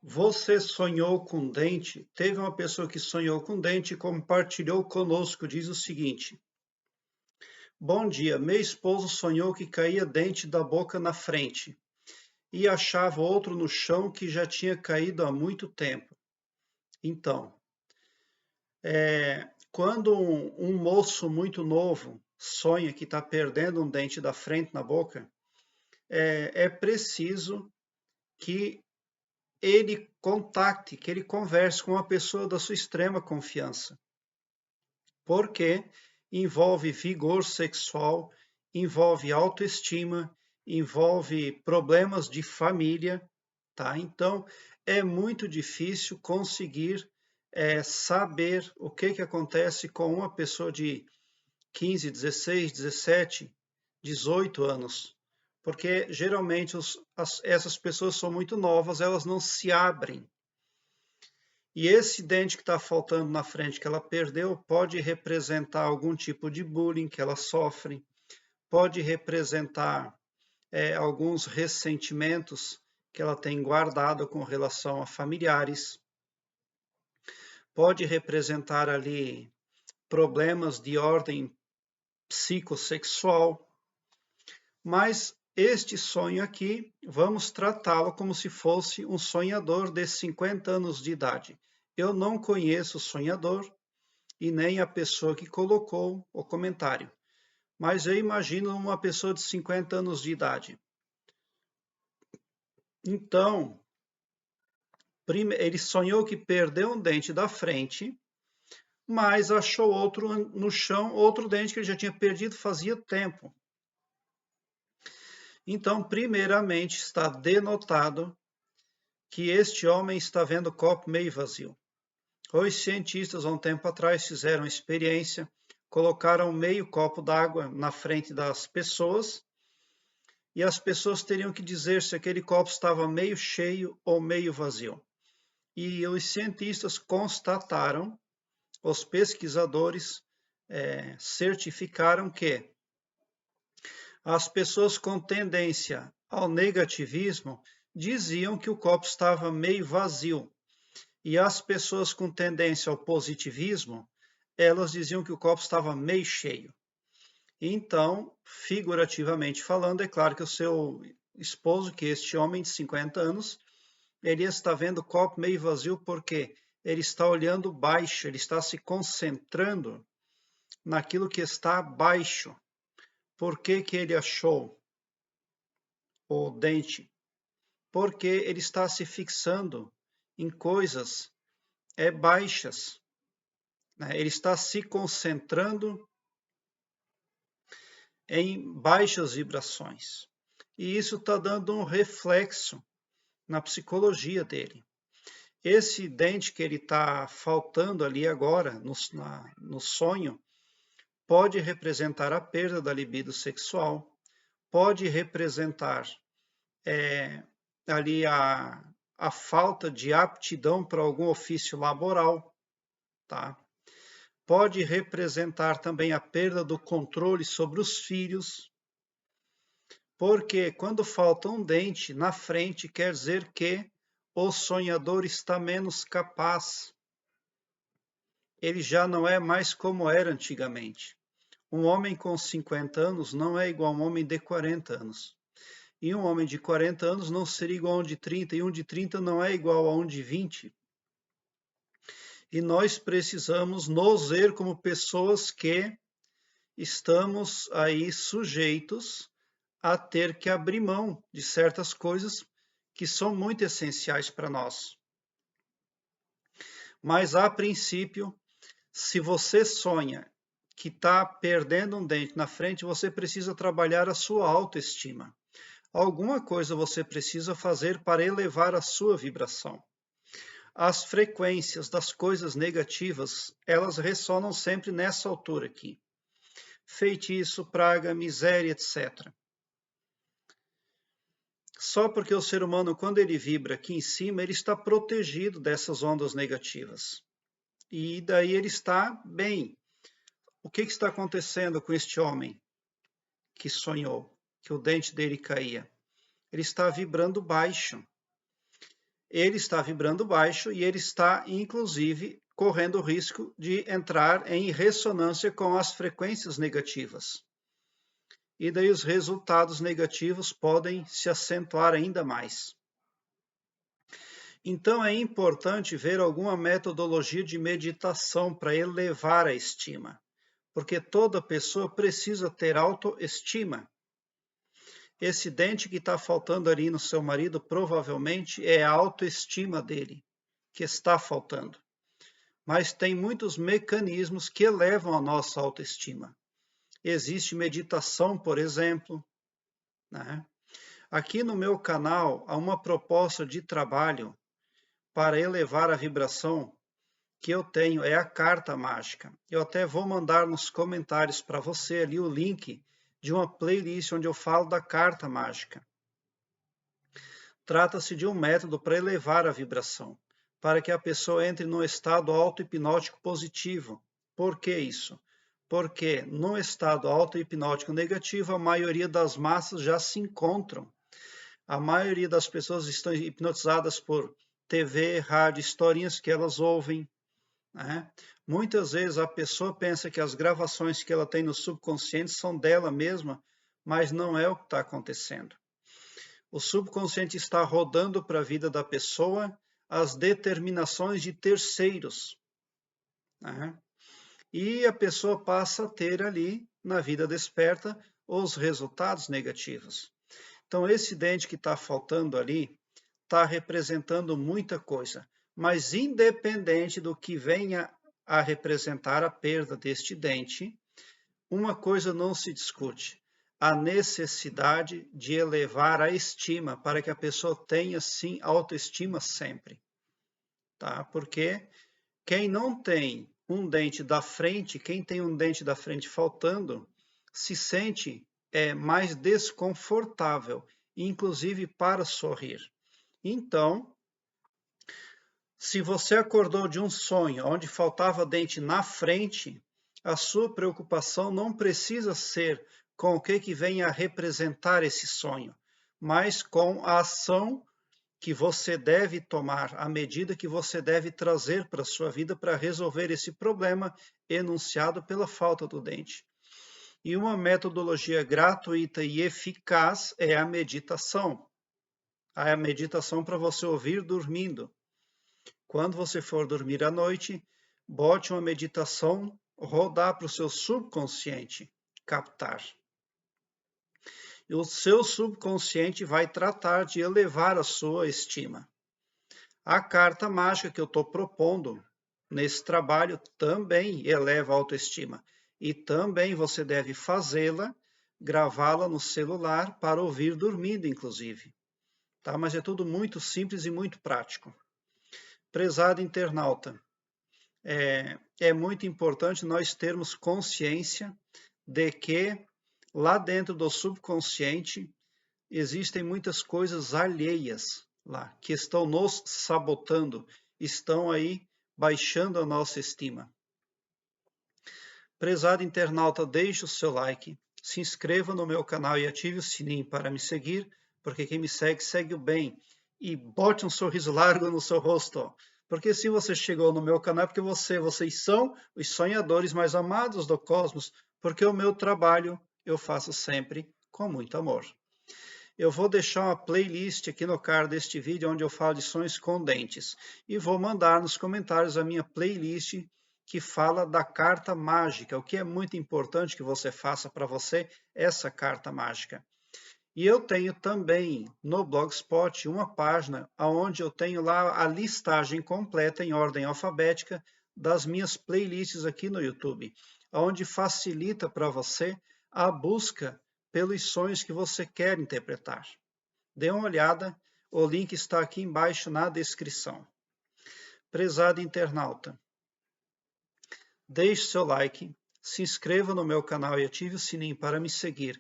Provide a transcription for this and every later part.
Você sonhou com dente? Teve uma pessoa que sonhou com dente e compartilhou conosco. Diz o seguinte: Bom dia, meu esposo sonhou que caía dente da boca na frente e achava outro no chão que já tinha caído há muito tempo. Então, quando um moço muito novo sonha que está perdendo um dente da frente na boca, é preciso que ele contacte, que ele converse com uma pessoa da sua extrema confiança. Porque envolve vigor sexual, envolve autoestima, envolve problemas de família, tá? Então, é muito difícil conseguir saber o que acontece com uma pessoa de 15, 16, 17, 18 anos, porque geralmente essas pessoas são muito novas, elas não se abrem. E esse dente que está faltando na frente que ela perdeu pode representar algum tipo de bullying que ela sofre, pode representar alguns ressentimentos que ela tem guardado com relação a familiares, pode representar ali problemas de ordem psicossexual, mas este sonho aqui, vamos tratá-lo como se fosse um sonhador de 50 anos de idade. Eu não conheço o sonhador e nem a pessoa que colocou o comentário, mas eu imagino uma pessoa de 50 anos de idade. Então, ele sonhou que perdeu um dente da frente, mas achou outro no chão, outro dente que ele já tinha perdido fazia tempo. Então, primeiramente, está denotado que este homem está vendo o copo meio vazio. Os cientistas, há um tempo atrás, fizeram experiência, colocaram meio copo d'água na frente das pessoas e as pessoas teriam que dizer se aquele copo estava meio cheio ou meio vazio. E os cientistas constataram, os pesquisadores certificaram que as pessoas com tendência ao negativismo diziam que o copo estava meio vazio. E as pessoas com tendência ao positivismo, elas diziam que o copo estava meio cheio. Então, figurativamente falando, é claro que o seu esposo, que é este homem de 50 anos, ele está vendo o copo meio vazio porque ele está olhando baixo, ele está se concentrando naquilo que está abaixo. Por que ele achou o dente? Porque ele está se fixando em coisas baixas. Né? Ele está se concentrando em baixas vibrações. E isso está dando um reflexo na psicologia dele. Esse dente que ele está faltando ali agora, no sonho, pode representar a perda da libido sexual, pode representar ali a falta de aptidão para algum ofício laboral, tá? Pode representar também a perda do controle sobre os filhos, porque quando falta um dente na frente, quer dizer que o sonhador está menos capaz. Ele já não é mais como era antigamente. Um homem com 50 anos não é igual a um homem de 40 anos. E um homem de 40 anos não seria igual a um de 30, e um de 30 não é igual a um de 20. E nós precisamos nos ver como pessoas que estamos aí sujeitos a ter que abrir mão de certas coisas que são muito essenciais para nós. Mas, a princípio, se você sonha que está perdendo um dente na frente, você precisa trabalhar a sua autoestima. Alguma coisa você precisa fazer para elevar a sua vibração. As frequências das coisas negativas, elas ressonam sempre nessa altura aqui. Feitiço, praga, miséria, etc. Só porque o ser humano, quando ele vibra aqui em cima, ele está protegido dessas ondas negativas. E daí ele está bem. O que está acontecendo com este homem que sonhou que o dente dele caía? Ele está vibrando baixo. ele está vibrando baixo e ele está, inclusive, correndo o risco de entrar em ressonância com as frequências negativas. E daí os resultados negativos podem se acentuar ainda mais. Então é importante ver alguma metodologia de meditação para elevar a estima, porque toda pessoa precisa ter autoestima. Esse dente que está faltando ali no seu marido provavelmente é a autoestima dele que está faltando. Mas tem muitos mecanismos que elevam a nossa autoestima. Existe meditação, por exemplo, né? Aqui no meu canal há uma proposta de trabalho para elevar a vibração que eu tenho, é a carta mágica. Eu até vou mandar nos comentários para você ali o link de uma playlist onde eu falo da carta mágica. Trata-se de um método para elevar a vibração, para que a pessoa entre num estado auto-hipnótico positivo. Por que isso? Porque no estado auto-hipnótico negativo, a maioria das massas já se encontram. A maioria das pessoas estão hipnotizadas por TV, rádio, historinhas que elas ouvem, né? Muitas vezes a pessoa pensa que as gravações que ela tem no subconsciente são dela mesma, mas não é o que está acontecendo. O subconsciente está rodando para a vida da pessoa as determinações de terceiros, né? E a pessoa passa a ter ali, na vida desperta, os resultados negativos. Então, esse dente que está faltando ali está representando muita coisa, mas independente do que venha a representar a perda deste dente, uma coisa não se discute: a necessidade de elevar a estima para que a pessoa tenha, sim, autoestima sempre. Tá? Porque quem não tem um dente da frente, quem tem um dente da frente faltando, se sente mais desconfortável, inclusive para sorrir. Então, se você acordou de um sonho onde faltava dente na frente, a sua preocupação não precisa ser com o que venha a representar esse sonho, mas com a ação que você deve tomar, a medida que você deve trazer para a sua vida para resolver esse problema enunciado pela falta do dente. E uma metodologia gratuita e eficaz é a meditação. A meditação para você ouvir dormindo. Quando você for dormir à noite, bote uma meditação rodar para o seu subconsciente captar. E o seu subconsciente vai tratar de elevar a sua estima. A carta mágica que eu estou propondo nesse trabalho também eleva a autoestima. E também você deve fazê-la, gravá-la no celular para ouvir dormindo, inclusive. Tá? Mas é tudo muito simples e muito prático. Prezado internauta, é muito importante nós termos consciência de que lá dentro do subconsciente existem muitas coisas alheias lá, que estão nos sabotando, estão aí baixando a nossa estima. Prezado internauta, deixe o seu like, se inscreva no meu canal e ative o sininho para me seguir, porque quem me segue, segue o bem. E bote um sorriso largo no seu rosto. Porque se você chegou no meu canal, é porque vocês são os sonhadores mais amados do cosmos, porque o meu trabalho eu faço sempre com muito amor. Eu vou deixar uma playlist aqui no card deste vídeo, onde eu falo de sonhos com dentes. E vou mandar nos comentários a minha playlist que fala da carta mágica, o que é muito importante que você faça para você essa carta mágica. E eu tenho também no Blogspot uma página onde eu tenho lá a listagem completa em ordem alfabética das minhas playlists aqui no YouTube, onde facilita para você a busca pelos sonhos que você quer interpretar. Dê uma olhada, o link está aqui embaixo na descrição. Prezado internauta, deixe seu like, se inscreva no meu canal e ative o sininho para me seguir.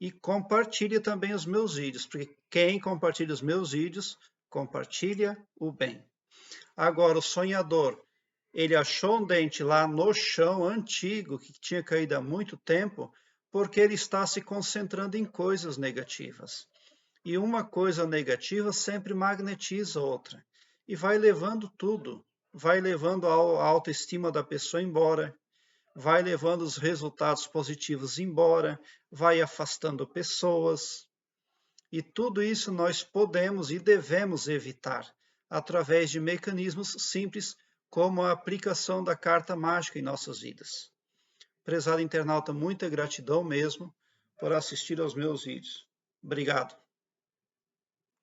E compartilhe também os meus vídeos, porque quem compartilha os meus vídeos, compartilha o bem. Agora, o sonhador, ele achou um dente lá no chão antigo, que tinha caído há muito tempo, porque ele está se concentrando em coisas negativas. E uma coisa negativa sempre magnetiza outra. E vai levando tudo. Vai levando a autoestima da pessoa embora, vai levando os resultados positivos embora, vai afastando pessoas. E tudo isso nós podemos e devemos evitar através de mecanismos simples, como a aplicação da carta mágica em nossas vidas. Prezado internauta, muita gratidão mesmo por assistir aos meus vídeos. Obrigado.